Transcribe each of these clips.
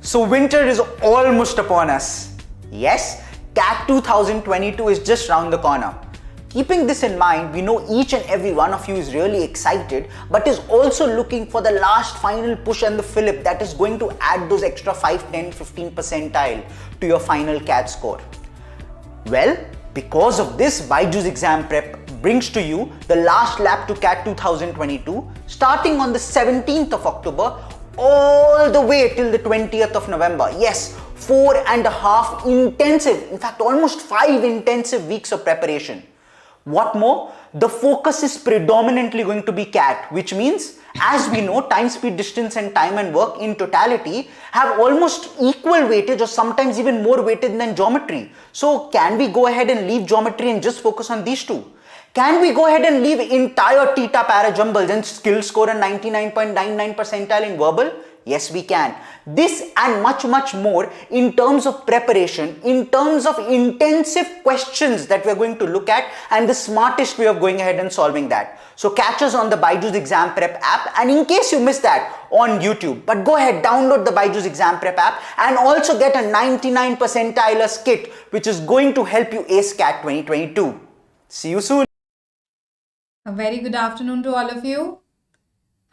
So winter is almost upon us. Yes, CAT 2022 is just round the corner. Keeping this in mind, we know each and every one of you is really excited, but is also looking for the last final push and the fillip that is going to add those extra 5, 10, 15 percentile to your final CAT score. Well, because of this, BYJU'S exam prep brings to you the last lap to CAT 2022 starting on the 17th of October all the way till the 20th of November. Yes, 4.5 intensive, in fact almost 5 intensive weeks of preparation. What more, the focus is predominantly going to be CAT, which means, as we know, time, speed, distance and time and work in totality have almost equal weightage or sometimes even more weightage than geometry. So can we go ahead and leave geometry and just focus on these two? Can we go ahead and leave entire theta parajumbles and still score a 99.99 percentile in verbal? Yes, we can. This and much more in terms of preparation, in terms of intensive questions that we're going to look at and the smartest way of going ahead and solving that. So catch us on the BYJU'S exam prep app, and in case you missed that, on YouTube. But go ahead, download the BYJU'S exam prep app and also get a 99 percentilers kit which is going to help you ace CAT 2022. See you soon. A very good afternoon to all of you.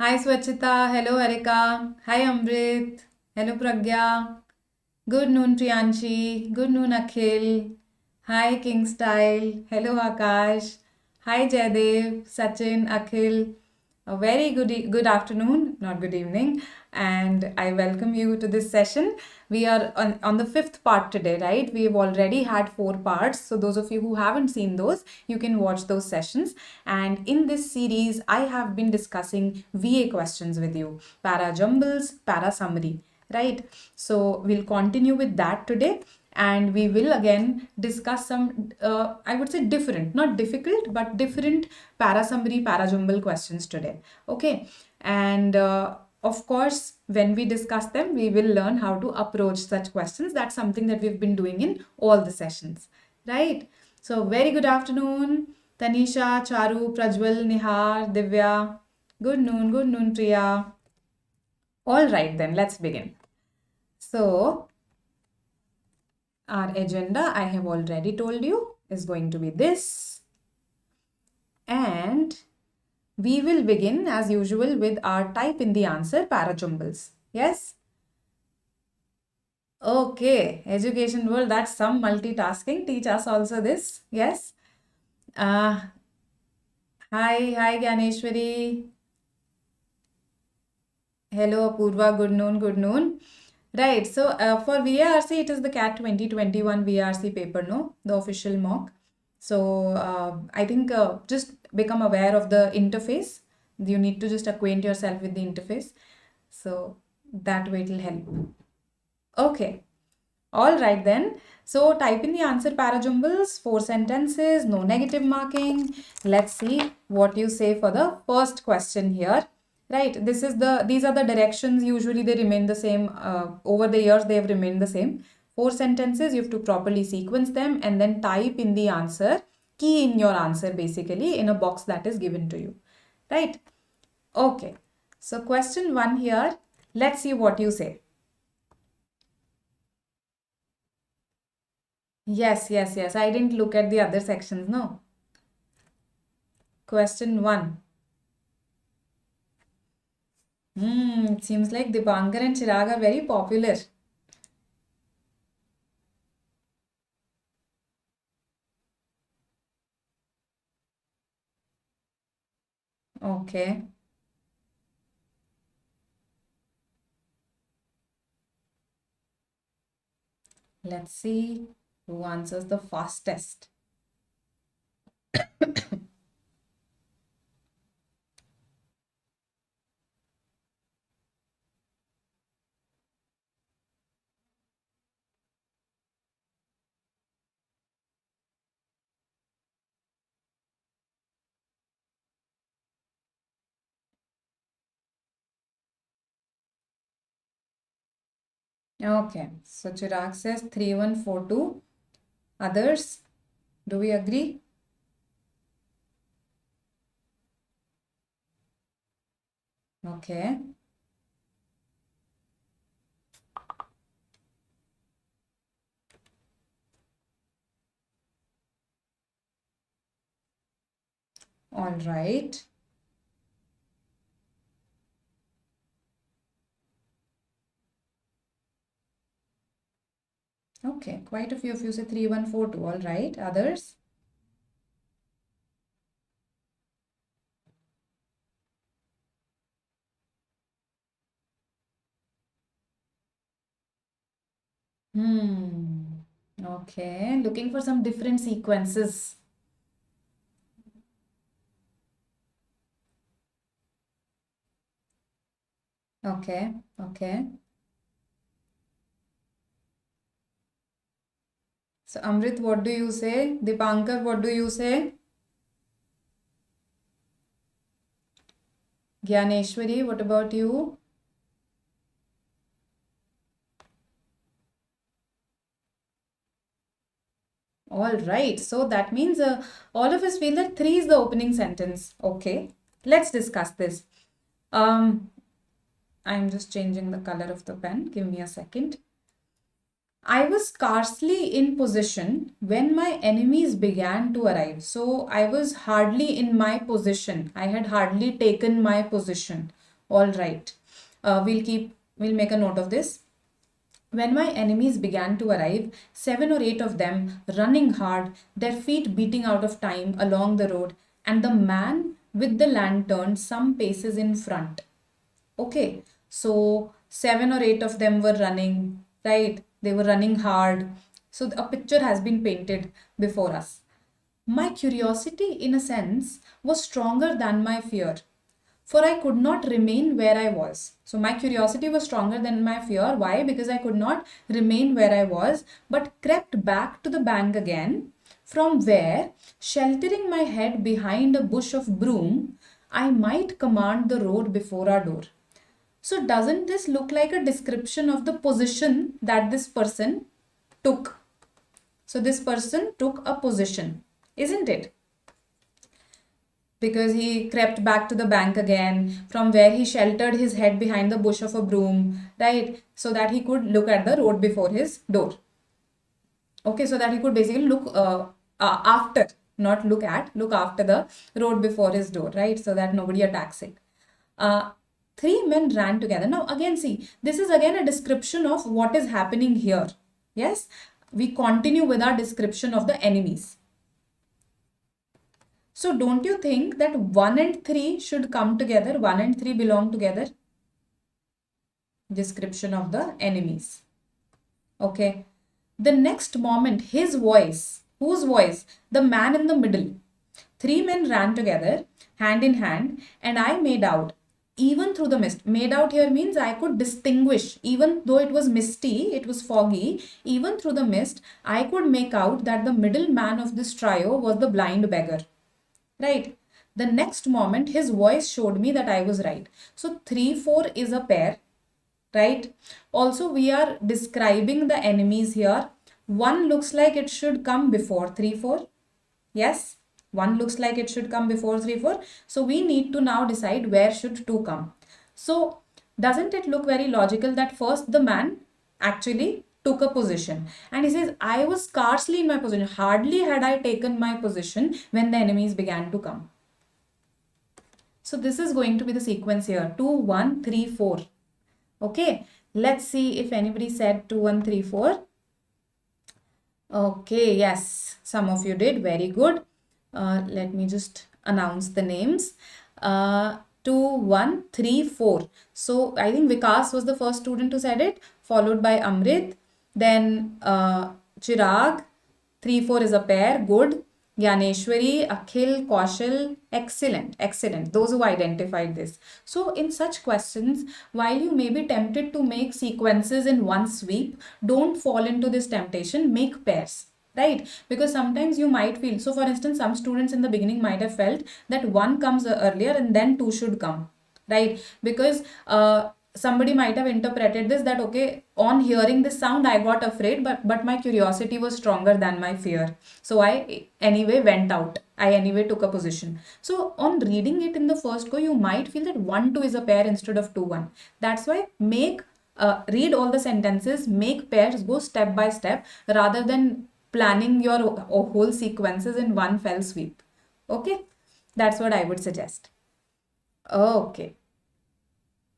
Hi Swachita, hello Harika, hi Amrit, hello Pragya, good noon Priyanshi, good noon Akhil, hi King Style, hello Akash, hi Jaydev, Sachin, Akhil. A very good afternoon, not good evening, and I welcome you to this session. We are on the 5th part today, right? We've already had 4 parts, so those of you who haven't seen those, you can watch those sessions. And in this series, I have been discussing VA questions with you, Parajumbles, para summary, right? So we'll continue with that today. And we will again discuss some, I would say different, not difficult, but different para-summary, para-jumble questions today. Okay. And of course, when we discuss them, we will learn how to approach such questions. That's something that we've been doing in all the sessions, right? So very good afternoon, Tanisha, Charu, Prajwal, Nihar, Divya. Good noon, Priya. All right, then let's begin. So, our agenda, I have already told you, is going to be this. And we will begin as usual with our type in the answer parajumbles. Yes? Okay, education world, that's some multitasking. Teach us also this. Yes? Hi Ganeshwari. Hello Apurva, good noon. Right, so for VARC, it is the CAT 2021 VARC paper, no? The official mock. So I think just become aware of the interface. You need to just acquaint yourself with the interface. So that way it will help. Okay. All right then. So type in the answer parajumbles, 4 sentences, no negative marking. Let's see what you say for the first question here. Right, these are the directions. Usually they remain the same. Over the years they have remained the same. 4 sentences, you have to properly sequence them and then type in the answer, key in your answer basically in a box that is given to you. Right? Okay. So question 1 here. Let's see what you say. Yes. I didn't look at the other sections, no. Question 1. It seems like Dipankar and Chirag are very popular. Okay. Let's see who answers the fastest. Okay, so Chirag says 3142. Others, do we agree? Okay. All right. Okay, quite a few of you say 3142. All right. Others? Okay, looking for some different sequences. Okay, okay. So, Amrit, what do you say? Dipankar, what do you say? Gyaneshwari, what about you? All right, so that means all of us feel that 3 is the opening sentence. Okay, let's discuss this. I'm just changing the color of the pen. Give me a second. I was scarcely in position when my enemies began to arrive. So I was hardly in my position. I had hardly taken my position. All right. We'll make a note of this. When my enemies began to arrive, 7 or 8 of them running hard, their feet beating out of time along the road, and the man with the lantern some paces in front. Okay, so 7 or 8 of them were running, right? They were running hard. So a picture has been painted before us. My curiosity, in a sense, was stronger than my fear, for I could not remain where I was. So my curiosity was stronger than my fear. Why? Because I could not remain where I was, but crept back to the bank again, from where, sheltering my head behind a bush of broom, I might command the road before our door. So doesn't this look like a description of the position that this person took? So this person took a position, isn't it? Because he crept back to the bank again, from where he sheltered his head behind the bush of a broom, right? So that he could look at the road before his door. Okay, so that he could basically look after, not look at, look after the road before his door, right? So that nobody attacks it. 3 men ran together. Now again, see, this is again a description of what is happening here. Yes, we continue with our description of the enemies. So don't you think that 1 and 3 should come together? 1 and 3 belong together. Description of the enemies. Okay. The next moment, his voice. Whose voice? The man in the middle. 3 men ran together, hand in hand, and I made out, even through the mist. Made out here means I could distinguish, even though it was misty, it was foggy, even through the mist, I could make out that the middle man of this trio was the blind beggar. Right? The next moment, his voice showed me that I was right. So 3, 4 is a pair, right? Also, we are describing the enemies here. 1 looks like it should come before 3, 4. Yes, 1 looks like it should come before 3, 4. So we need to now decide where should 2 come. So doesn't it look very logical that first the man actually took a position and he says, I was scarcely in my position. Hardly had I taken my position when the enemies began to come. So this is going to be the sequence here. 2, 1, 3, 4. Okay, let's see if anybody said 2, 1, 3, 4. Okay, yes, some of you did. Very good. Let me just announce the names. 2, 1, 3, 4. So I think Vikas was the first student who said it, followed by Amrit. Then Chirag. 3, 4 is a pair. Good. Gyaneshwari, Akhil, Kaushal, excellent, excellent. Those who identified this. So in such questions, while you may be tempted to make sequences in one sweep, don't fall into this temptation, make pairs. Right? Because sometimes you might feel, so for instance, some students in the beginning might have felt that 1 comes earlier and then 2 should come. Right? Because somebody might have interpreted this that, okay, on hearing this sound, I got afraid, but my curiosity was stronger than my fear. So I anyway went out. I anyway took a position. So on reading it in the first go, you might feel that 1, 2 is a pair instead of 2, 1. That's why read all the sentences, make pairs, go step by step rather than planning your whole sequences in one fell sweep. Okay. That's what I would suggest. Okay.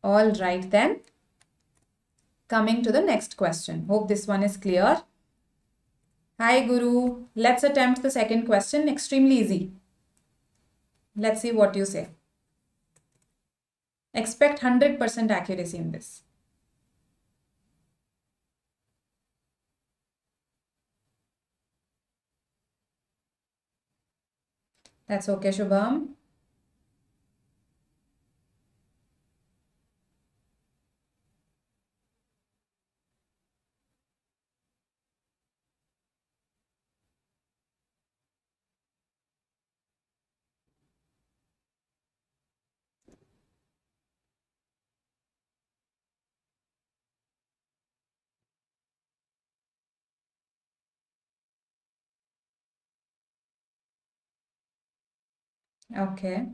All right then. Coming to the next question. Hope this one is clear. Hi Guru. Let's attempt the second question. Extremely easy. Let's see what you say. Expect 100% accuracy in this. That's okay, Shubham. Okay.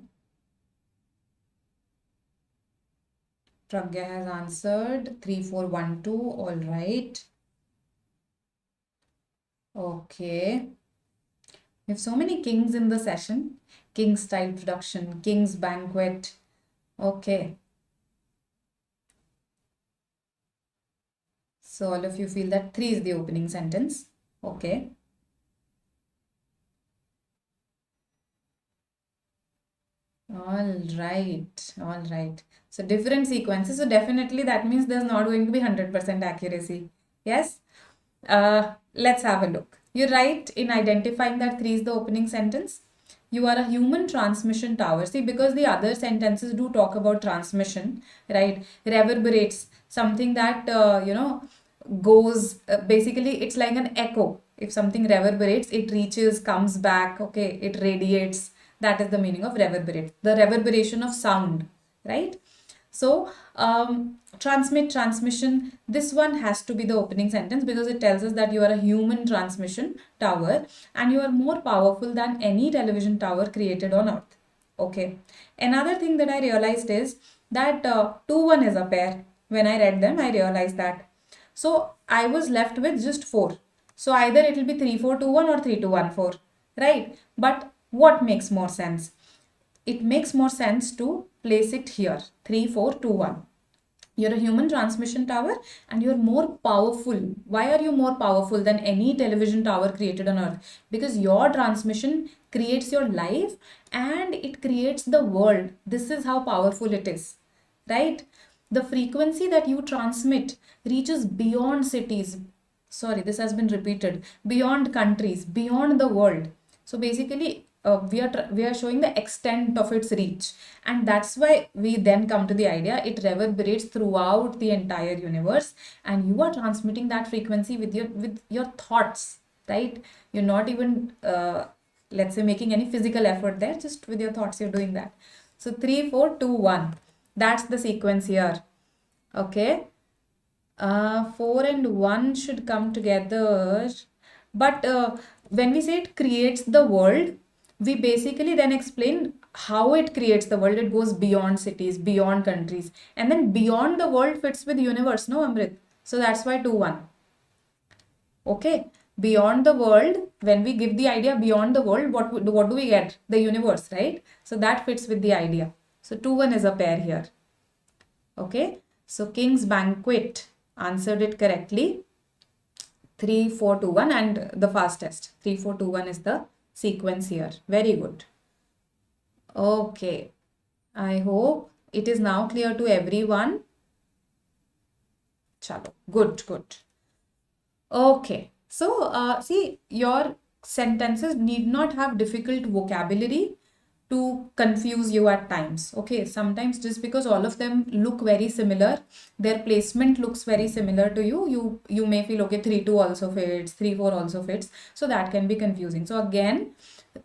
Pragya has answered 3412. All right. Okay. We have so many kings in the session. King style production, king's banquet. Okay. So all of you feel that 3 is the opening sentence. Okay. All right. All right. So different sequences. So definitely that means there's not going to be 100% accuracy. Yes. Let's have a look. You're right in identifying that 3 is the opening sentence. You are a human transmission tower. See, because the other sentences do talk about transmission, right? Reverberates, something that, goes, basically, it's like an echo. If something reverberates, it reaches, comes back, okay, it radiates. That is the meaning of reverberate, the reverberation of sound, right? So, transmit, transmission, this one has to be the opening sentence because it tells us that you are a human transmission tower and you are more powerful than any television tower created on earth. Okay. Another thing that I realized is that 2 1 is a pair. When I read them, I realized that. So I was left with just 4. So either it will be 3 4 2 1 or 3 2 1 4, right? But what makes more sense? It makes more sense to place it here 3 4 2 1. You're a human transmission tower and you're more powerful. Why are you more powerful than any television tower created on earth? Because your transmission creates your life and it creates the world. This is how powerful it is, right? The frequency that you transmit reaches beyond cities. Sorry, this has been repeated. Beyond countries, beyond the world. So basically, we are showing the extent of its reach, and that's why we then come to the idea it reverberates throughout the entire universe, and you are transmitting that frequency with your thoughts, right? You're not even let's say making any physical effort there, just with your thoughts you're doing that. So 3 4 2 1, that's the sequence here. Okay. 4 and 1 should come together. But when we say it creates the world, we basically then explain how it creates the world. It goes beyond cities, beyond countries. And then beyond the world fits with universe, no, Amrit? So that's why 2 1. Okay. Beyond the world, when we give the idea beyond the world, what do we get? The universe, right? So that fits with the idea. So 2 1 is a pair here. Okay. So King's Banquet answered it correctly. 3 4 2 1 and the fastest. 3 4 2 1 is the sequence here. Very good. Okay. I hope it is now clear to everyone. Chalo. Good, good. Okay. So, see, your sentences need not have difficult vocabulary to confuse you at times. Okay, sometimes just because all of them look very similar, their placement looks very similar to you may feel okay, 3 2 also fits, 3 4 also fits. So that can be confusing. So again,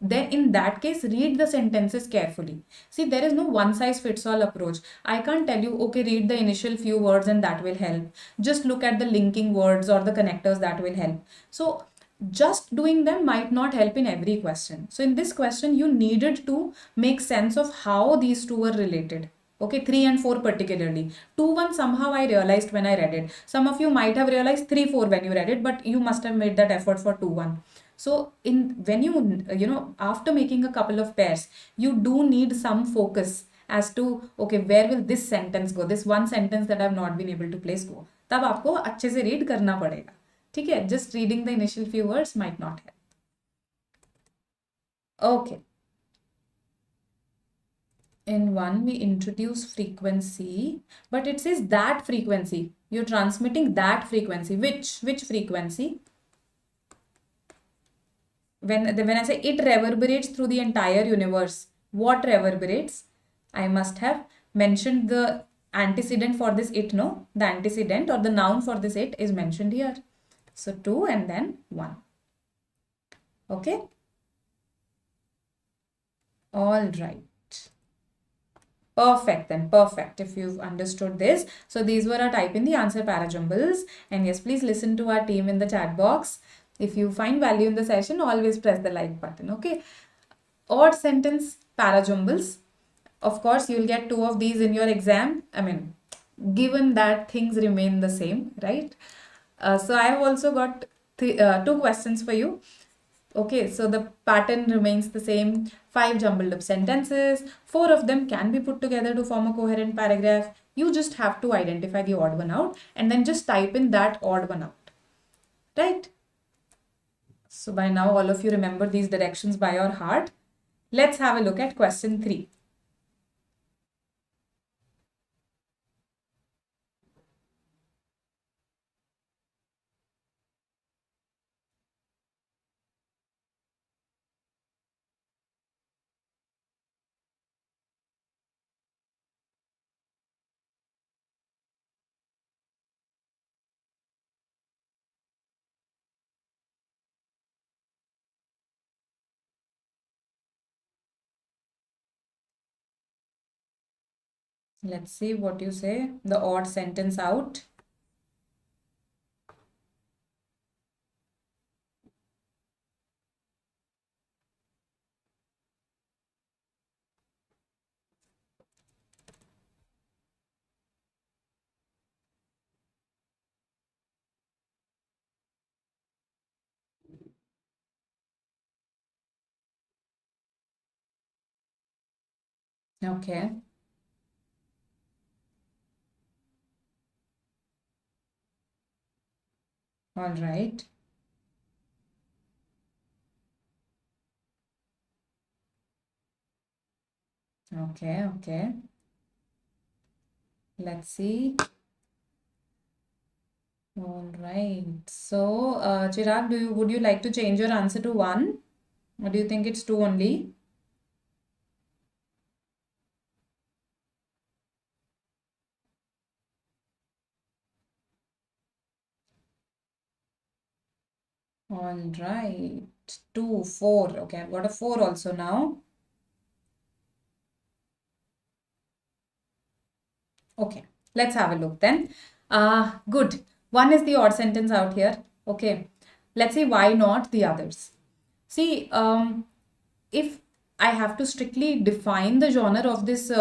then in that case, read the sentences carefully. See, there is no one size fits all approach. I can't tell you, okay, read the initial few words and that will help. Just look at the linking words or the connectors, that will help. So just doing them might not help in every question. So in this question, you needed to make sense of how these two were related. Okay, 3 and 4 particularly. 2 1 somehow I realized when I read it. Some of you might have realized 3 4 when you read it, but you must have made that effort for 2 1. So when you after making a couple of pairs, you do need some focus as to okay, where will this sentence go, this one sentence that I've not been able to place go, तब आपको अच्छे से read करना पड़ेगा, ठीक है? Just reading the initial few words might not help. Okay. In one, we introduce frequency, but it says that frequency. You're transmitting that frequency. Which frequency? When I say it reverberates through the entire universe, what reverberates? I must have mentioned the antecedent for this it, no? The antecedent or the noun for this it is mentioned here. So 2 and then 1. Okay? All right. Perfect then, perfect if you've understood this. So these were our type in the answer parajumbles. And yes, please listen to our team in the chat box. If you find value in the session, always press the like button, okay? Odd sentence parajumbles. Of course, you'll get 2 of these in your exam. I mean, given that things remain the same, right? So I have also got 2 questions for you. Okay, so the pattern remains the same. 5 jumbled up sentences. 4 of them can be put together to form a coherent paragraph. You just have to identify the odd one out and then just type in that odd one out. Right? So by now all of you remember these directions by your heart. Let's have a look at question 3. Let's see what you say. The odd sentence out. Okay. All right. Okay, okay. Let's see. All right. So, Chirag, would you like to change your answer to 1? Or do you think it's 2 only? All right. 2, 4. Okay, I've got a 4 also now. Okay, let's have a look then. Good. 1 is the odd sentence out here. Okay, let's see why not the others. See, if I have to strictly define the genre of this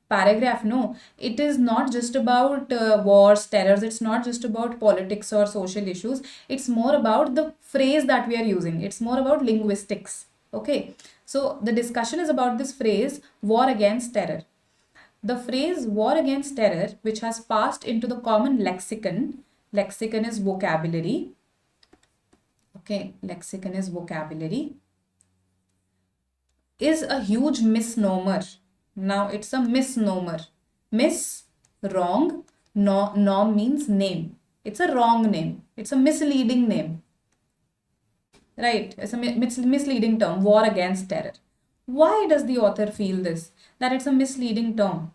paragraph, no, it is not just about wars, terrors, it's not just about politics or social issues. It's more about the phrase that we are using. It's more about linguistics. Okay, so the discussion is about this phrase, war against terror. The phrase war against terror, which has passed into the common lexicon is vocabulary. Okay, lexicon is vocabulary, is a huge misnomer. Now it's a misnomer. Miss, wrong, nom means name. It's a wrong name. It's a misleading name. Right, it's a misleading term, war against terror. Why does the author feel this? That it's a misleading term.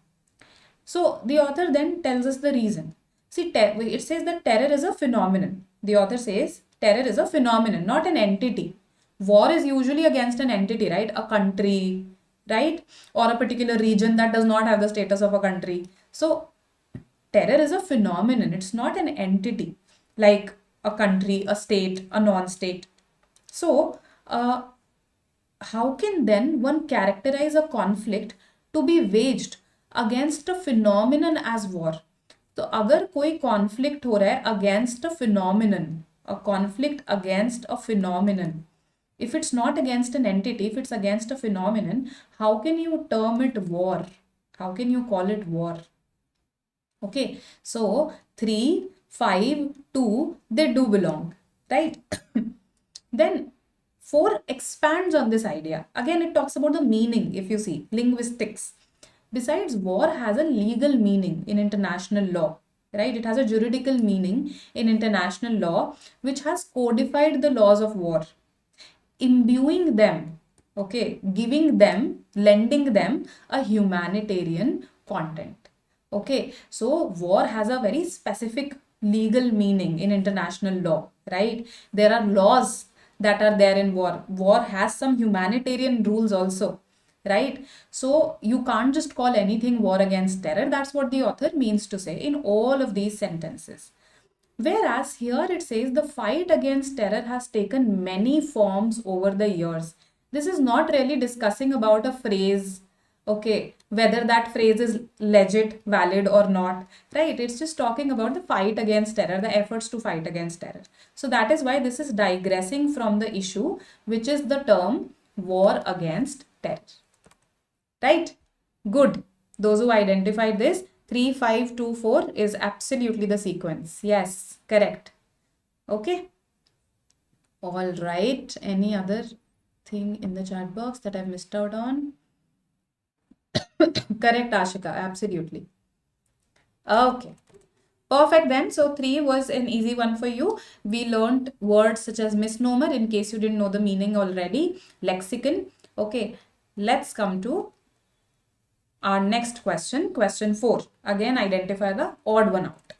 So the author then tells us the reason. See, it says that terror is a phenomenon. The author says terror is a phenomenon, not an entity. War is usually against an entity, right? A country, right? Or a particular region that does not have the status of a country. So terror is a phenomenon. It's not an entity like a country, a state, a non-state. So, how can then one characterize a conflict to be waged against a phenomenon as war? तो अगर कोई conflict हो रहा है against a phenomenon, a conflict against a phenomenon, If it's not against an entity, if it's against a phenomenon, how can you term it war? How can you call it war? Okay, so 3, 5, 2, they do belong, right? Then 4 expands on this idea. Again, it talks about the meaning, if you see, linguistics. Besides, war has a legal meaning in international law, right? It has a juridical meaning in international law, which has codified the laws of war, imbuing them, okay, giving them, lending them a humanitarian content. Okay, so war has a very specific legal meaning in international law, right? There are laws that are there in war. War has some humanitarian rules also, right? So you can't just call anything war against terror. That's what the author means to say in all of these sentences. Whereas here it says the fight against terror has taken many forms over the years. This is not really discussing about a phrase, okay, whether that phrase is legit, valid or not, right? It's just talking about the fight against terror, the efforts to fight against terror. So that is why this is digressing from the issue, which is the term war against terror, right? Good. Those who identified this, 3, 5, 2, 4 is absolutely the sequence. Yes, correct. Okay. All right. Any other thing in the chat box that I've missed out on? Correct, Ashika. Absolutely. Okay. Perfect then. So 3 was an easy one for you. We learned words such as misnomer in case you didn't know the meaning already. Lexicon. Okay. Let's come to our next question, question 4. Again, identify the odd one out.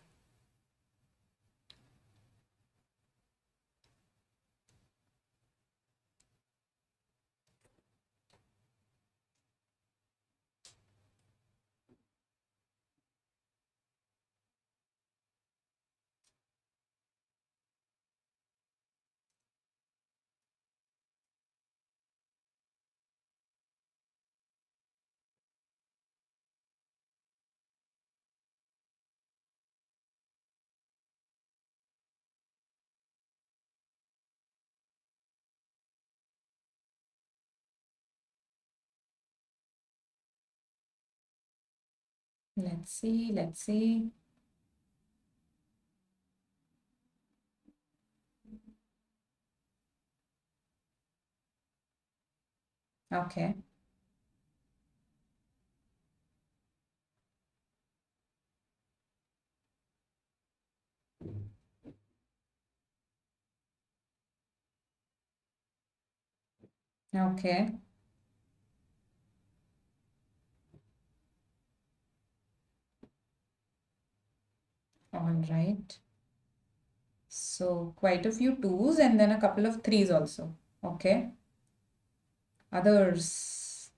Let's see, let's see. Okay. Okay. All right. So quite a few 2s and then a couple of 3s also. Okay. Others.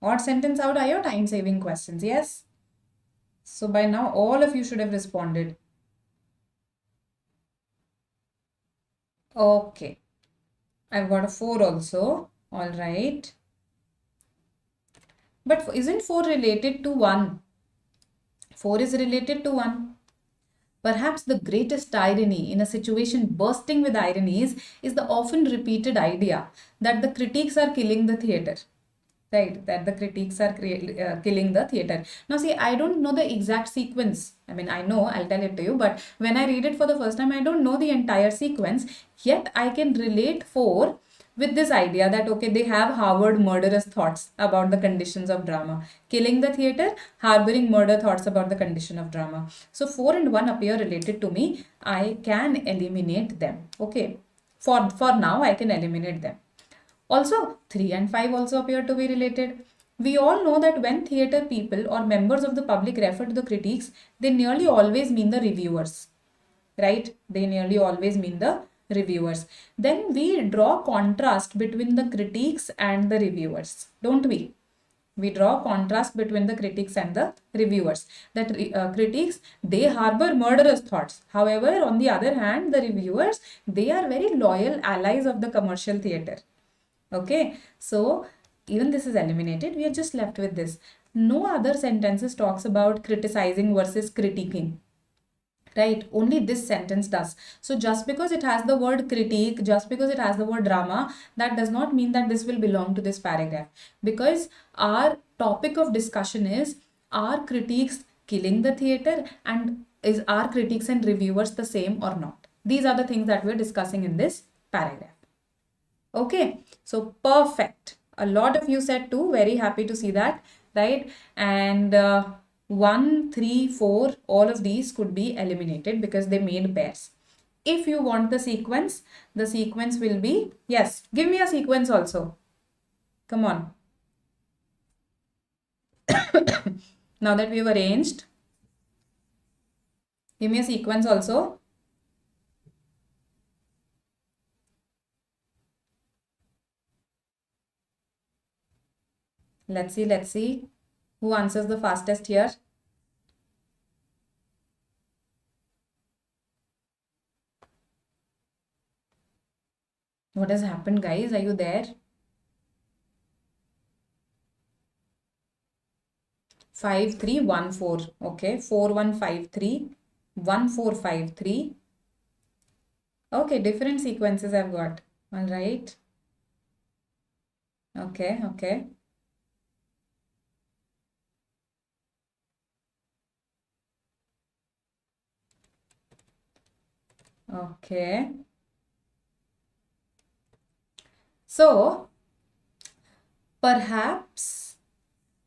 Odd sentence out are your time saving questions. Yes. So by now all of you should have responded. Okay. I've got a 4 also. All right. But isn't 4 related to 1? 4 is related to 1. Perhaps the greatest irony in a situation bursting with ironies is the often repeated idea that the critiques are killing the theater. Right, that the critiques are killing the theater. Now see, I don't know the exact sequence. I mean, I know, I'll tell it to you, but when I read it for the first time, I don't know the entire sequence. Yet I can relate 4 with this idea that, okay, they have harbored murderous thoughts about the conditions of drama. Killing the theater, harboring murder thoughts about the condition of drama. So 4 and 1 appear related to me. I can eliminate them. Okay, for now, I can eliminate them. Also, 3 and 5 also appear to be related. We all know that when theatre people or members of the public refer to the critiques, they nearly always mean the reviewers, right? They nearly always mean the reviewers. Then we draw contrast between the critiques and the reviewers, don't we? We draw contrast between the critics and the reviewers. That critics, they harbor murderous thoughts. However, on the other hand, the reviewers, they are very loyal allies of the commercial theatre. Okay, so even this is eliminated. We are just left with this. No other sentences talks about criticizing versus critiquing. right? Only this sentence does. So just because it has the word critique, just because it has the word drama, that does not mean that this will belong to this paragraph, because our topic of discussion is, are critiques killing the theater, and is are critics and reviewers the same or not? These are the things that we're discussing in this paragraph. Okay, so perfect. A lot of you said two. Very happy to see that, right? And 1, 3, 4, all of these could be eliminated because they made pairs. If you want the sequence will be, yes, give me a sequence also. Come on. Now that we've arranged, give me a sequence also. Let's see who answers the fastest here. What has happened, guys? Are you there? 5314. Okay, 4153, 1453. Okay, different sequences I've got. All right. Okay, okay. Okay. So, perhaps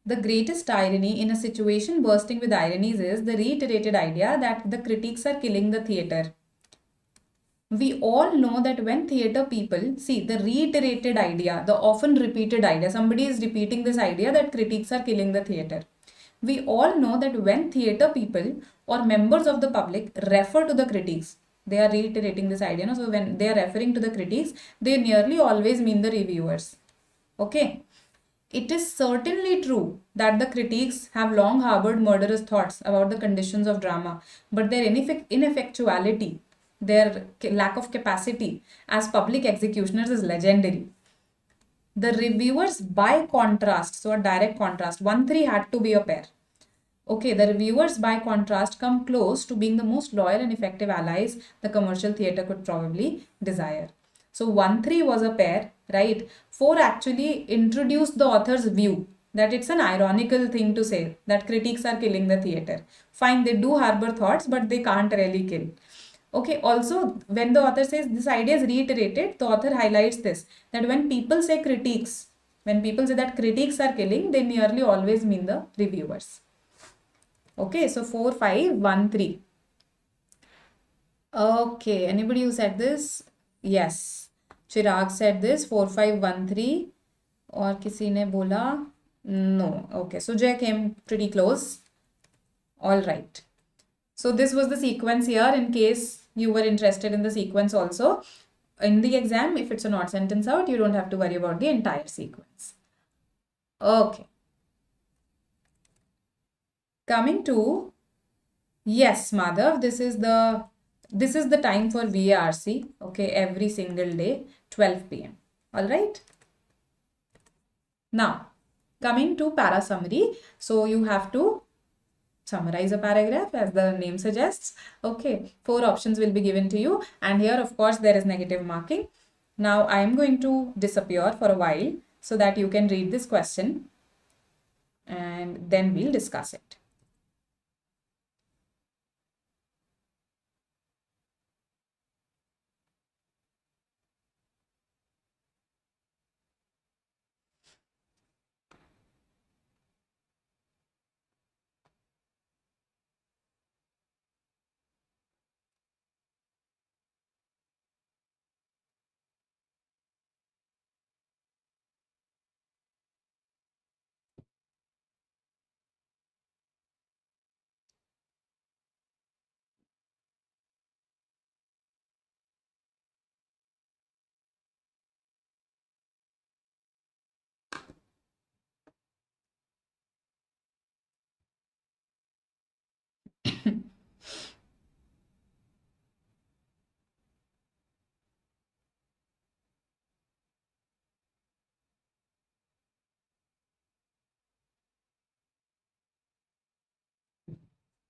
the greatest irony in a situation bursting with ironies is the reiterated idea that the critics are killing the theater. We all know that when theater people see the reiterated idea, the often repeated idea, somebody is repeating this idea that critics are killing the theater. We all know that when theater people or members of the public refer to the critics, they are reiterating this idea. No? So when they are referring to the critics, they nearly always mean the reviewers. Okay. It is certainly true that the critics have long harbored murderous thoughts about the conditions of drama, but their ineffectuality, their lack of capacity as public executioners is legendary. The reviewers, by contrast, so a direct contrast, 1 3 had to be a pair. Okay, the reviewers, by contrast, come close to being the most loyal and effective allies the commercial theatre could probably desire. So 1 3 was a pair, right? 4 actually introduced the author's view that it's an ironical thing to say that critics are killing the theatre. Fine, they do harbor thoughts, but they can't really kill. Okay, also, when the author says this idea is reiterated, the author highlights this that when people say critiques, when people say that critics are killing, they nearly always mean the reviewers. Okay, so 4 5 1 3. Okay, anybody who said this? Yes. Chirag said this 4 5 1 3. और किसी ने बोला no. Okay, so Jay came pretty close. All right. So this was the sequence here in case you were interested in the sequence also. In the exam, if it's an odd sentence out, you don't have to worry about the entire sequence. Okay. Coming to, yes, Madhav, this is the time for VARC, okay, every single day, 12 p.m. All right. Now, coming to para summary, so you have to summarize a paragraph as the name suggests. Okay, 4 options will be given to you, and here, of course, there is negative marking. Now, I am going to disappear for a while so that you can read this question, and then we'll discuss it.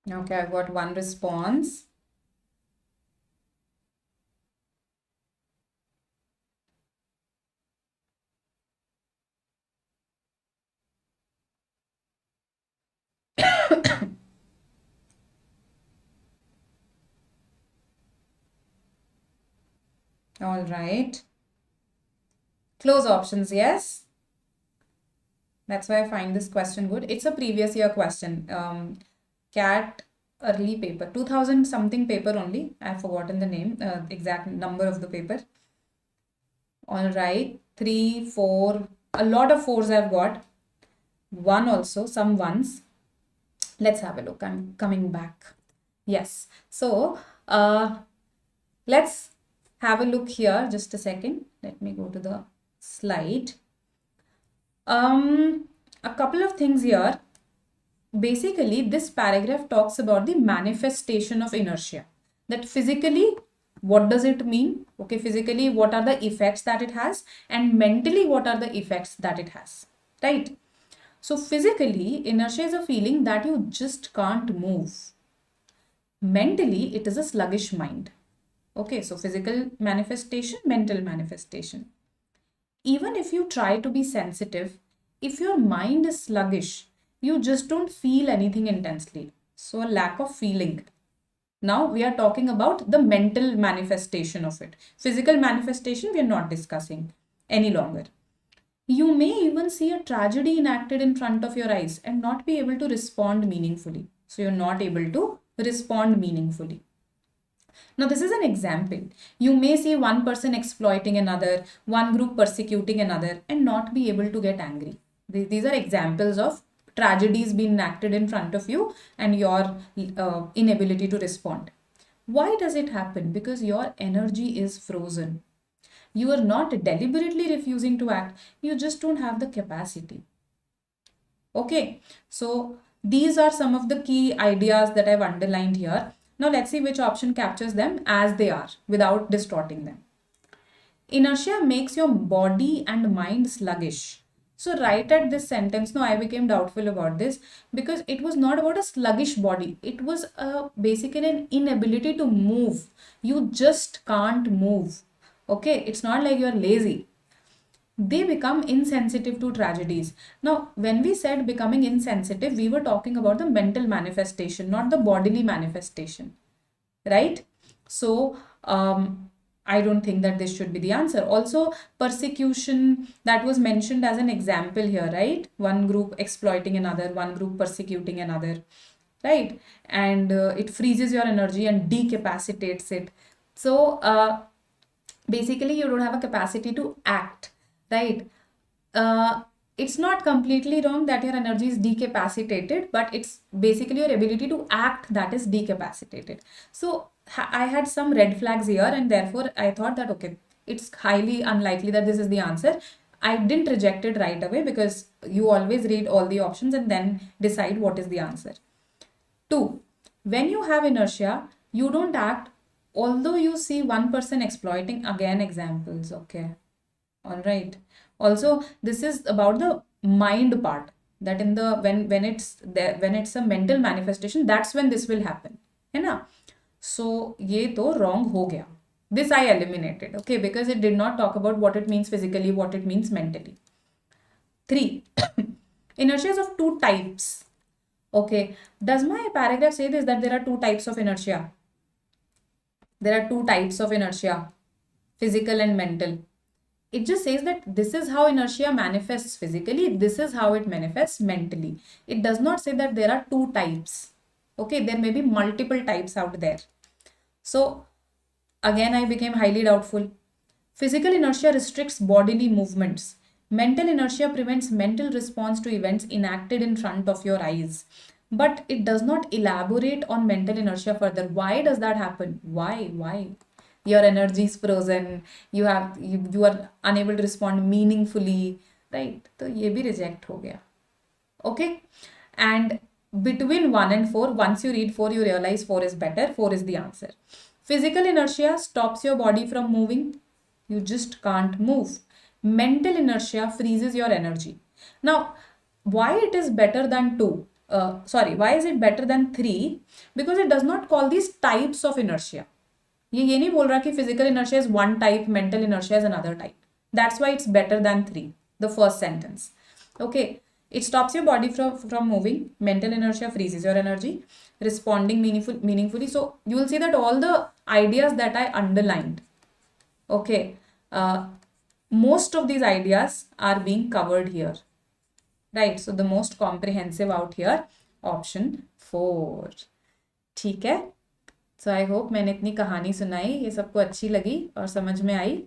Okay, I've got one response. All right. Close options, yes. That's why I find this question good. It's a previous year question. CAT early paper, 2000 something paper only. I've forgotten the name, exact number of the paper. All right, 3, 4, a lot of 4s I've got. 1 also, some 1s. Let's have a look. I'm coming back. Yes. So, let's have a look here. Just a second. Let me go to the slide. A couple of things here. Basically, this paragraph talks about the manifestation of inertia. That physically, what does it mean? Okay, physically, what are the effects that it has? And mentally, what are the effects that it has? Right? So, physically, inertia is a feeling that you just can't move. Mentally, it is a sluggish mind. Okay, so physical manifestation, mental manifestation. Even if you try to be sensitive, if your mind is sluggish, you just don't feel anything intensely. So, a lack of feeling. Now, we are talking about the mental manifestation of it. Physical manifestation, we are not discussing any longer. You may even see a tragedy enacted in front of your eyes and not be able to respond meaningfully. So, you're not able to respond meaningfully. Now, this is an example. You may see one person exploiting another, one group persecuting another, and not be able to get angry. These are examples of tragedies being enacted in front of you and your inability to respond. Why does it happen? Because your energy is frozen. You are not deliberately refusing to act, you just don't have the capacity. Okay, so these are some of the key ideas that I've underlined here. Now let's see which option captures them as they are without distorting them. Inertia makes your body and mind sluggish. So right at this sentence, now I became doubtful about this because it was not about a sluggish body. It was basically an inability to move. You just can't move. Okay, it's not like you're lazy. They become insensitive to tragedies. Now, when we said becoming insensitive, we were talking about the mental manifestation, not the bodily manifestation, right? So, I don't think that this should be the answer. Also, persecution, that was mentioned as an example here, right? One group exploiting another, one group persecuting another, right? And it freezes your energy and decapacitates it. So, basically, you don't have a capacity to act, right? It's not completely wrong that your energy is decapacitated, but it's basically your ability to act that is decapacitated. So I had some red flags here, and therefore I thought that okay, it's highly unlikely that this is the answer. I didn't reject it right away because you always read all the options and then decide what is the answer. 2. When you have inertia, you don't act although you see one person exploiting. Again, examples. Okay. All right. Also, this is about the mind part, that in the when it's there, when it's a mental manifestation, that's when this will happen. है ना? So ये तो wrong हो गया. This I eliminated, okay, because it did not talk about what it means physically, what it means mentally. 3. Inertia is of two types. Okay. Does my paragraph say this, that there are two types of inertia? There are two types of inertia, physical and mental. It just says that this is how inertia manifests physically, this is how it manifests mentally. It does not say that there are two types. Okay, there may be multiple types out there. So again, I became highly doubtful. Physical inertia restricts bodily movements. Mental inertia prevents mental response to events enacted in front of your eyes. But it does not elaborate on mental inertia further. Why does that happen? Why? Your energy is frozen, you are unable to respond meaningfully, right? So ये भी reject हो गया. Okay, and between 1 and 4, once you read 4, you realize 4 is better. 4 is the answer. Physical inertia stops your body from moving. You just can't move. Mental inertia freezes your energy. Now, why it is better than 2? Why is it better than 3? Because it does not call these types of inertia. ये नहीं बोल रहा कि physical inertia is one type, mental inertia is another type. That's why it's better than 3, the first sentence. Okay, it stops your body from moving. Mental inertia freezes your energy, responding meaningfully. So you will see that all the ideas that I underlined, Okay, most of these ideas are being covered here, right? So the most comprehensive out here, option 4. ठीक है? So I hope मैंने इतनी कहानी सुनाई, ये सबको अच्छी लगी और समझ में आई.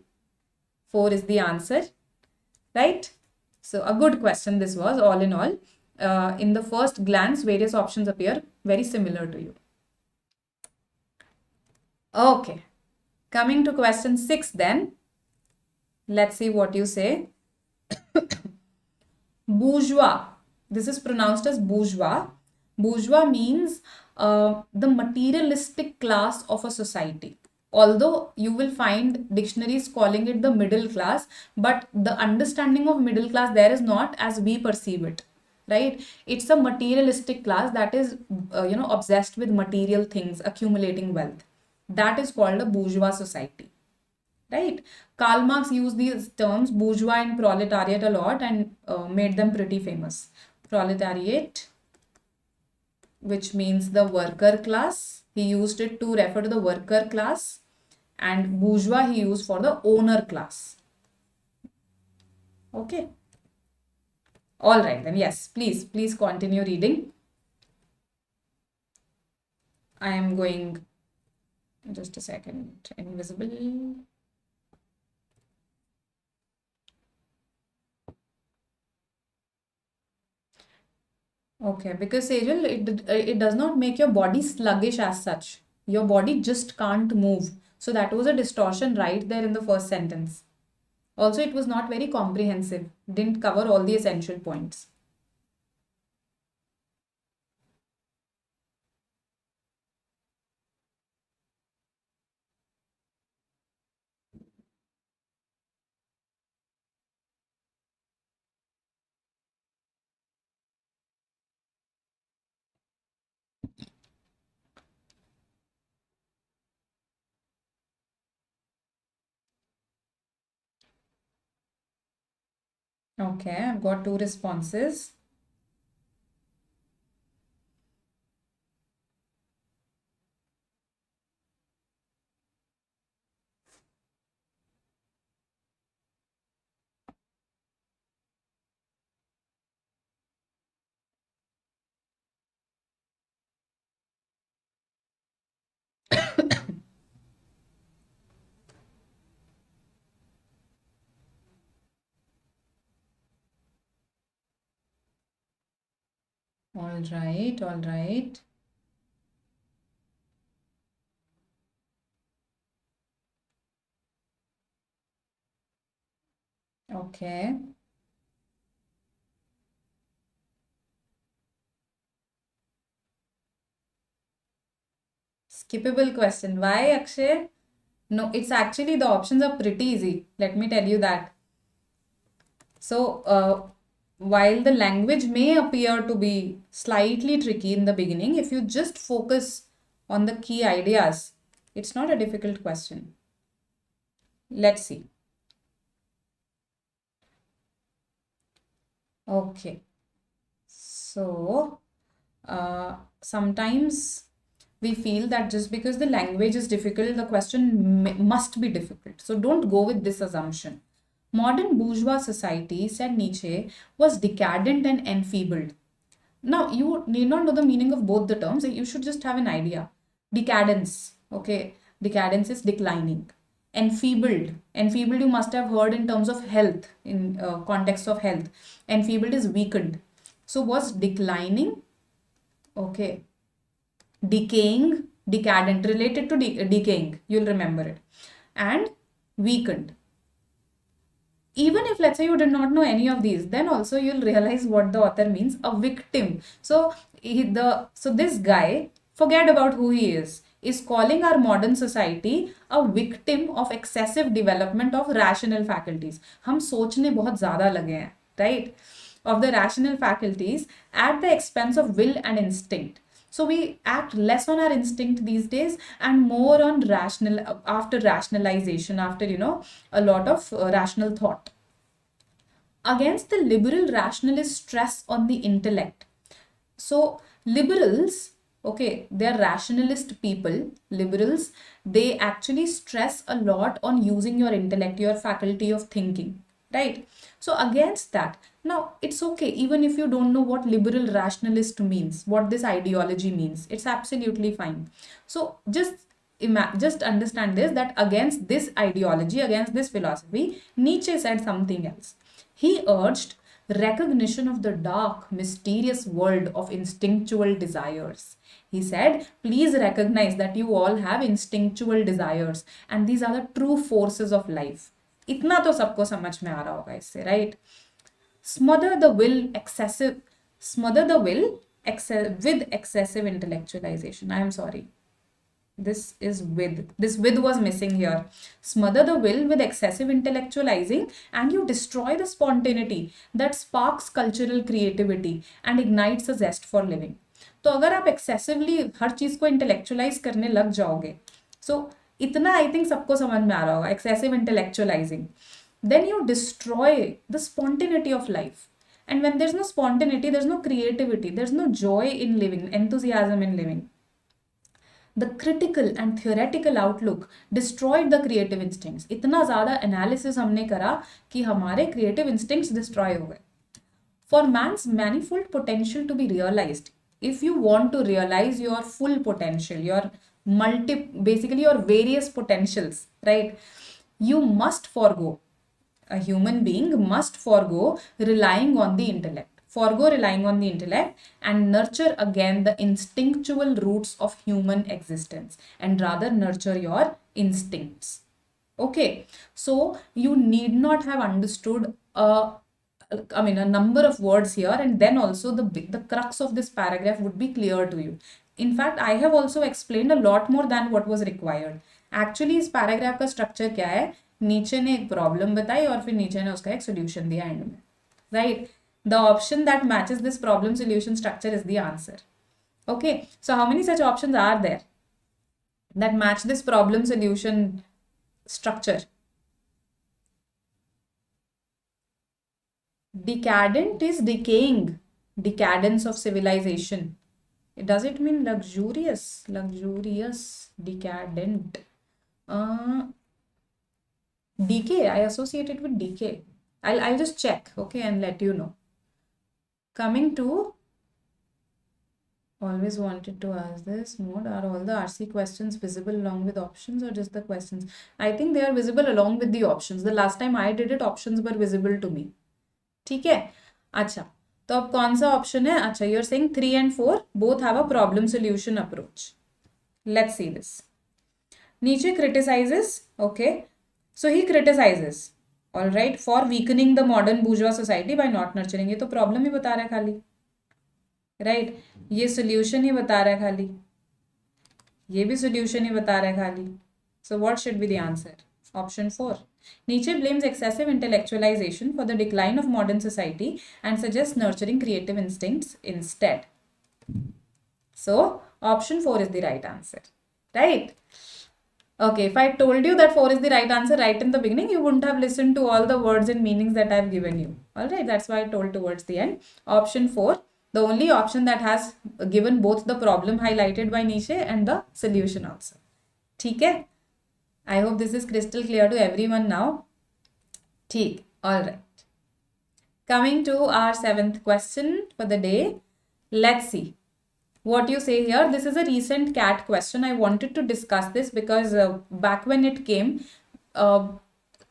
4 is the answer, right? So a good question this was, all in all. In the first glance, various options appear very similar to you. Okay, coming to question 6 then. Let's see what you say. Bourgeois. This is pronounced as bourgeois. Bourgeois means the materialistic class of a society. Although you will find dictionaries calling it the middle class, but the understanding of middle class there is not as we perceive it, right? It's a materialistic class that is, obsessed with material things, accumulating wealth. That is called a bourgeois society. Right? Karl Marx used these terms bourgeois and proletariat a lot and made them pretty famous. Proletariat, which means the worker class, he used it to refer to the worker class, and bourgeois he used for the owner class. Okay. All right, then yes, please continue reading. I am going, just a second, invisible. Okay, because Sejal, it does not make your body sluggish as such. Your body just can't move. So that was a distortion right there in the first sentence. Also, it was not very comprehensive. Didn't cover all the essential points. Okay, I've got 2 responses. All right, all right. Okay. Skippable question. Why, Akshay? No, it's actually the options are pretty easy. Let me tell you that. So, while the language may appear to be slightly tricky in the beginning, if you just focus on the key ideas, it's not a difficult question. Let's see. Okay. So, sometimes we feel that just because the language is difficult, the question must be difficult. So, don't go with this assumption. Modern bourgeois society, said Nietzsche, was decadent and enfeebled. Now, you need not know the meaning of both the terms. You should just have an idea. Decadence, okay? Decadence is declining. Enfeebled. Enfeebled you must have heard in terms of health, in context of health. Enfeebled is weakened. So, was declining, okay? Decaying, decadent, related to decaying. You'll remember it. And weakened. Even if, let's say, you did not know any of these, then also you'll realize what the author means, a victim. So this guy, forget about who he is calling our modern society a victim of excessive development of rational faculties. हम सोचने बहुत ज़्यादा लगे हैं, right? Of the rational faculties at the expense of will and instinct. So we act less on our instinct these days and more on after rationalization, after, a lot of rational thought. Against the liberal rationalist stress on the intellect. So liberals, Okay, they're rationalist people, liberals. They actually stress a lot on using your intellect, your faculty of thinking, right? So against that, now it's okay, even if you don't know what liberal rationalist means, what this ideology means, it's absolutely fine. So just understand this, that against this ideology, against this philosophy, Nietzsche said something else. He urged recognition of the dark, mysterious world of instinctual desires. He said, please recognize that you all have instinctual desires and these are the true forces of life. इतना तो सबको समझ में आ रहा होगा इससे, right? Smother the will excessive, smother the will with excessive intellectualization. I am sorry. This with was missing here. Smother the will with excessive intellectualizing and you destroy the spontaneity that sparks cultural creativity and ignites a zest for living. तो अगर आप excessively हर चीज को intellectualize करने लग जाओगे, so इतना I think सबको समझ में आ रहा होगा, excessive intellectualizing, then you destroy the spontaneity of life. And when there's no spontaneity, there's no creativity, there's no joy in living, enthusiasm in living. The critical and theoretical outlook destroyed the creative instincts. इतना ज़्यादा analysis हमने करा कि हमारे creative instincts destroy हो गए. For man's manifold potential to be realized, if you want to realize your full potential, your basically your various potentials, right? You must forego, a human being must forego relying on the intellect. Forgo relying on the intellect and nurture again the instinctual roots of human existence and rather nurture your instincts. Okay, so you need not have understood a number of words here, and then also the crux of this paragraph would be clear to you. In fact, I have also explained a lot more than what was required. Actually, इस paragraph का structure क्या है? नीचे ने एक problem बताई और फिर नीचे ने उसका एक solution दिया end में, right? The option that matches this problem solution structure is the answer. Okay, so how many such options are there that match this problem solution structure? Decadent is decaying, decadence of civilization. Does it mean luxurious? Luxurious, decadent. Decay, I associate it with decay. I'll just check, okay, and let you know. Coming to, always wanted to ask this mode, are all the RC questions visible along with options or just the questions? I think they are visible along with the options. The last time I did it, options were visible to me. ठीक है, अच्छा, तो अब कौन सा option है? अच्छा, you're saying 3 and 4 both have a problem solution approach. Let's see this. Nietzsche criticizes, okay, so he criticizes, all right, for weakening the modern bourgeois society by not nurturing. ये तो प्रॉब्लम ही बता रहा है खाली, right? ये solution ही बता रहा है खाली, ये भी सोल्यूशन ही बता रहा है खाली. So what should be the answer? Option 4. Nietzsche blames excessive intellectualization for the decline of modern society and suggests nurturing creative instincts instead. So option 4 is the right answer, right? Okay, if I told you that 4 is the right answer right in the beginning, you wouldn't have listened to all the words and meanings that I've given you. All right, that's why I told towards the end. Option 4, the only option that has given both the problem highlighted by Nietzsche and the solution also. ठीक है? I hope this is crystal clear to everyone now. ठीक, all right. Coming to our 7th question for the day. Let's see what you say here. This is a recent CAT question. I wanted to discuss this because back when it came,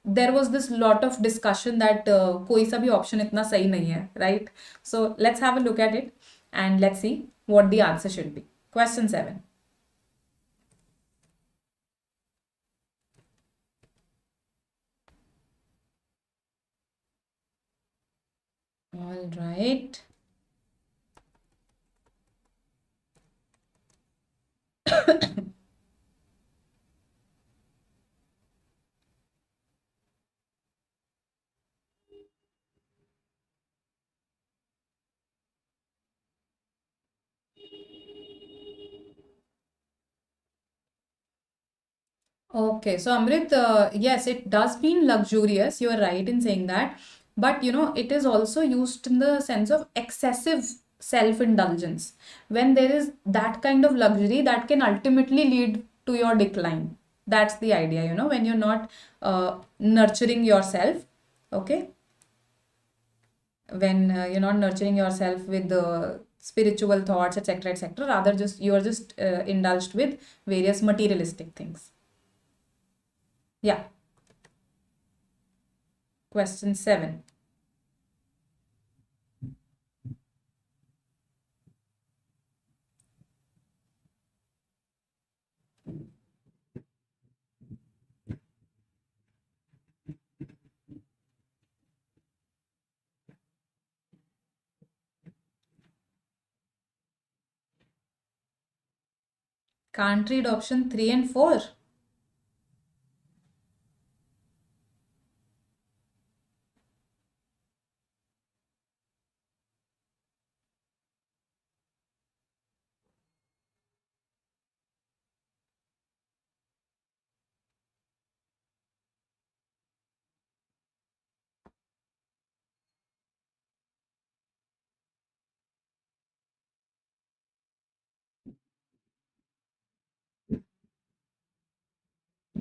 there was this lot of discussion that कोई सा भी option इतना सही नहीं है, right? So let's have a look at it and let's see what the answer should be. Question 7. All right. Okay, so Amrit, yes, it does mean luxurious. You are right in saying that. But you know, it is also used in the sense of excessive self-indulgence, when there is that kind of luxury that can ultimately lead to your decline. That's the idea, you know, when you're not nurturing yourself, okay? When you're not nurturing yourself with the spiritual thoughts, etc., etc., rather just you are just indulged with various materialistic things. Yeah. Question 7. Can't read option 3 and 4.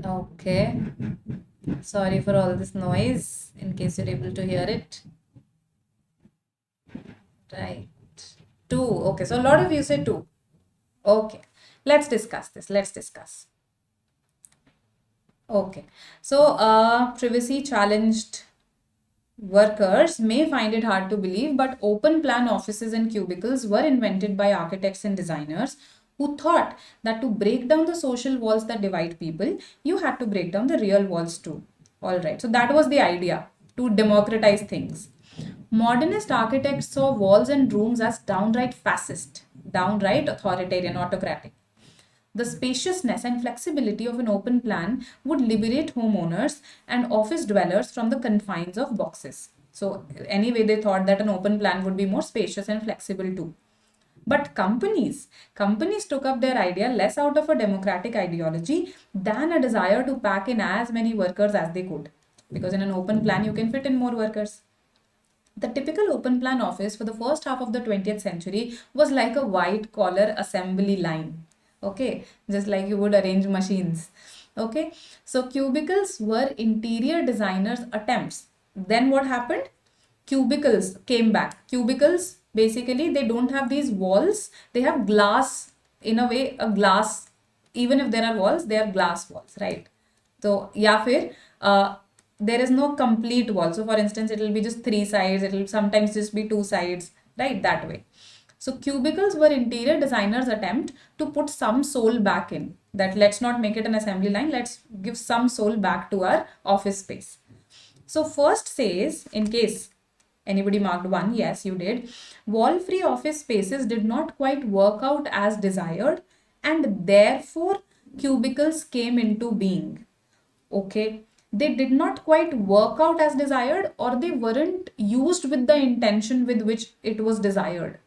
Okay. Sorry for all this noise, in case you're able to hear it. Right. 2. Okay, so a lot of you say 2. Okay. Let's discuss this. Let's discuss. Okay. So, privacy challenged workers may find it hard to believe, but open plan offices and cubicles were invented by architects and designers who thought that to break down the social walls that divide people, you had to break down the real walls too. All right. So, that was the idea, to democratize things. Modernist architects saw walls and rooms as downright fascist, downright authoritarian, autocratic. The spaciousness and flexibility of an open plan would liberate homeowners and office dwellers from the confines of boxes. So, anyway, they thought that an open plan would be more spacious and flexible too. But companies took up their idea less out of a democratic ideology than a desire to pack in as many workers as they could. Because in an open plan, you can fit in more workers. The typical open plan office for the first half of the 20th century was like a white collar assembly line. Okay, just like you would arrange machines. Okay, so cubicles were interior designers' attempts. Then what happened? Cubicles came back. Cubicles, basically, they don't have these walls, they have glass, in a way, a glass. Even if there are walls, they are glass walls, right? So, या फिर there is no complete wall. So, for instance, it will be just 3 sides. It will sometimes just be 2 sides, right? That way. So, cubicles were interior designers' attempt to put some soul back in. That let's not make it an assembly line. Let's give some soul back to our office space. So, first says, in case anybody marked 1, yes, you did. Wall-free office spaces did not quite work out as desired, and therefore cubicles came into being. Okay, they did not quite work out as desired, or they weren't used with the intention with which it was desired.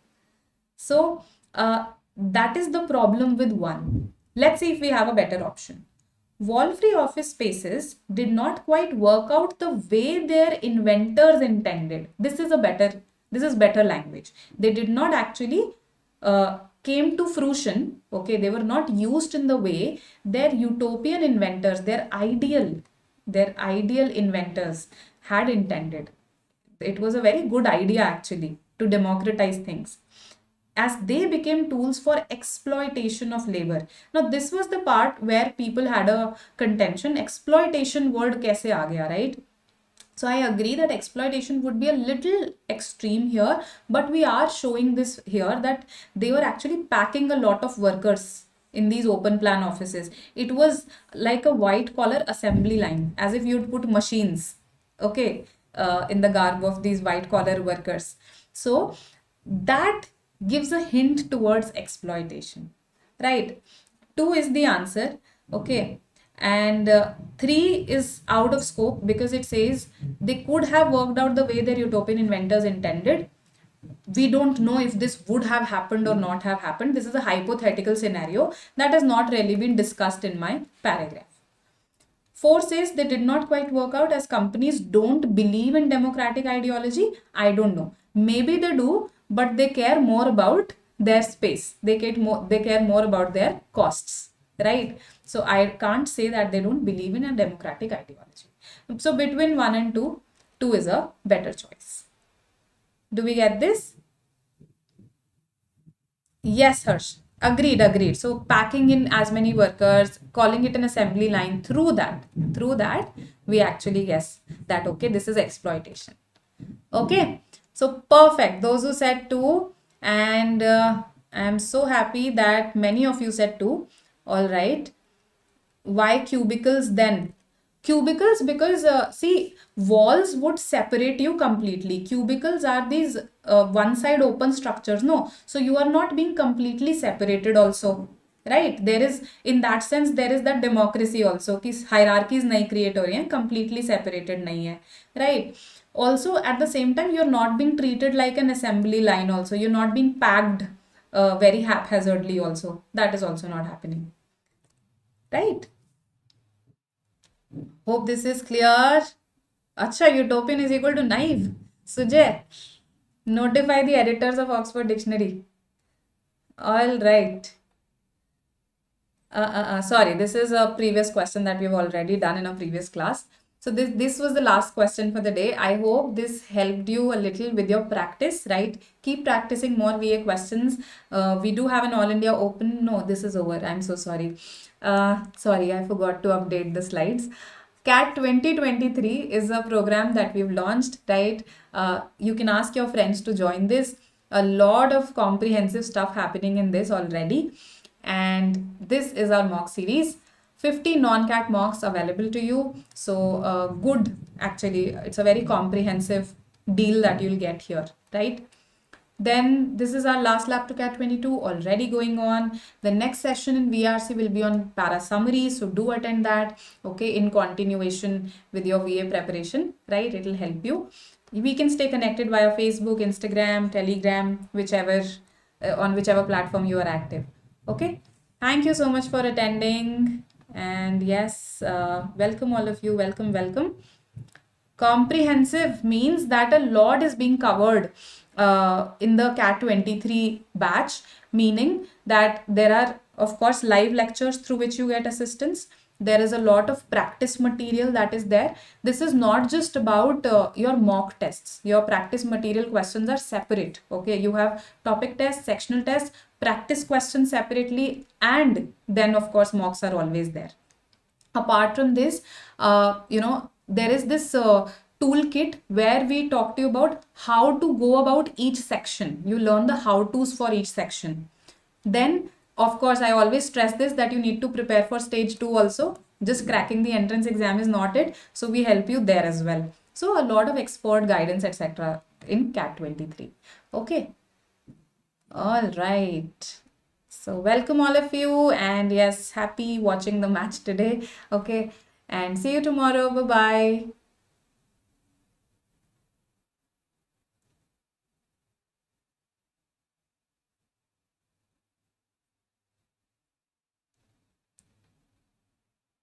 So that is the problem with 1. Let's see if we have a better option. Wall-free office spaces did not quite work out the way their inventors intended. This is better language. They did not actually came to fruition. Okay, they were not used in the way their utopian inventors, their ideal inventors had intended. It was a very good idea actually to democratize things, as they became tools for exploitation of labor. Now, this was the part where people had a contention. Exploitation word kaise aa gaya, right? So I agree that exploitation would be a little extreme here, but we are showing this here that they were actually packing a lot of workers in these open plan offices. It was like a white collar assembly line, as if you'd put machines, okay, in the garb of these white collar workers. So that gives a hint towards exploitation, right? 2 is the answer, okay. And 3 is out of scope because it says they could have worked out the way their utopian inventors intended. We don't know if this would have happened or not have happened. This is a hypothetical scenario that has not really been discussed in my paragraph. 4 says they did not quite work out as companies don't believe in democratic ideology. I don't know. Maybe they do, but they care more about their space. They care more about their costs, right? So I can't say that they don't believe in a democratic ideology. So between 1 and 2, 2 is a better choice. Do we get this? Yes, Harsh. Agreed. So packing in as many workers, calling it an assembly line, through that, we actually guess that, okay, this is exploitation. Okay, so perfect. Those who said 2, and I'm so happy that many of you said 2. All right. Why cubicles then? Cubicles, because see, walls would separate you completely. Cubicles are these one side open structures, no? So you are not being completely separated also, right? There is, in that sense, there is that democracy also, कि hierarchies नहीं create हो रही हैं, completely separated नहीं है, right? Also, at the same time, you're not being treated like an assembly line also. You're not being packed very haphazardly also. That is also not happening, right? Hope this is clear. Acha, utopian is equal to naive. Sujay, notify the editors of Oxford Dictionary. All right. Sorry, this is a previous question that we've already done in a previous class. So this was the last question for the day. I hope this helped you a little with your practice, right? Keep practicing more VA questions. We do have an All India Open. No, this is over. I'm so sorry. Sorry, I forgot to update the slides. CAT 2023 is a program that we've launched, right? You can ask your friends to join this. A lot of comprehensive stuff happening in this already. And this is our mock series. 50 non-CAT mocks available to you. So good, actually. It's a very comprehensive deal that you'll get here, right? Then this is our last lap to CAT 22 already going on. The next session in VRC will be on para summary. So do attend that, okay, in continuation with your VA preparation, right? It will help you. We can stay connected via Facebook, Instagram, Telegram, whichever, on whichever platform you are active. Okay. Thank you so much for attending. And yes, welcome all of you. Welcome. Comprehensive means that a lot is being covered in the CAT 23 batch, meaning that there are, of course, live lectures through which you get assistance. There is a lot of practice material that is there. This is not just about your mock tests. Your practice material questions are separate. Okay, you have topic tests, sectional tests, practice questions separately, and then of course mocks are always there. Apart from this, there is this toolkit where we talk to you about how to go about each section. You learn the how-tos for each section. Then, of course, I always stress this, that you need to prepare for stage 2 also. Just cracking the entrance exam is not it. So we help you there as well. So a lot of expert guidance, etc. in CAT 23. Okay. All right. So welcome all of you, and yes, happy watching the match today. Okay. And see you tomorrow. Bye-bye.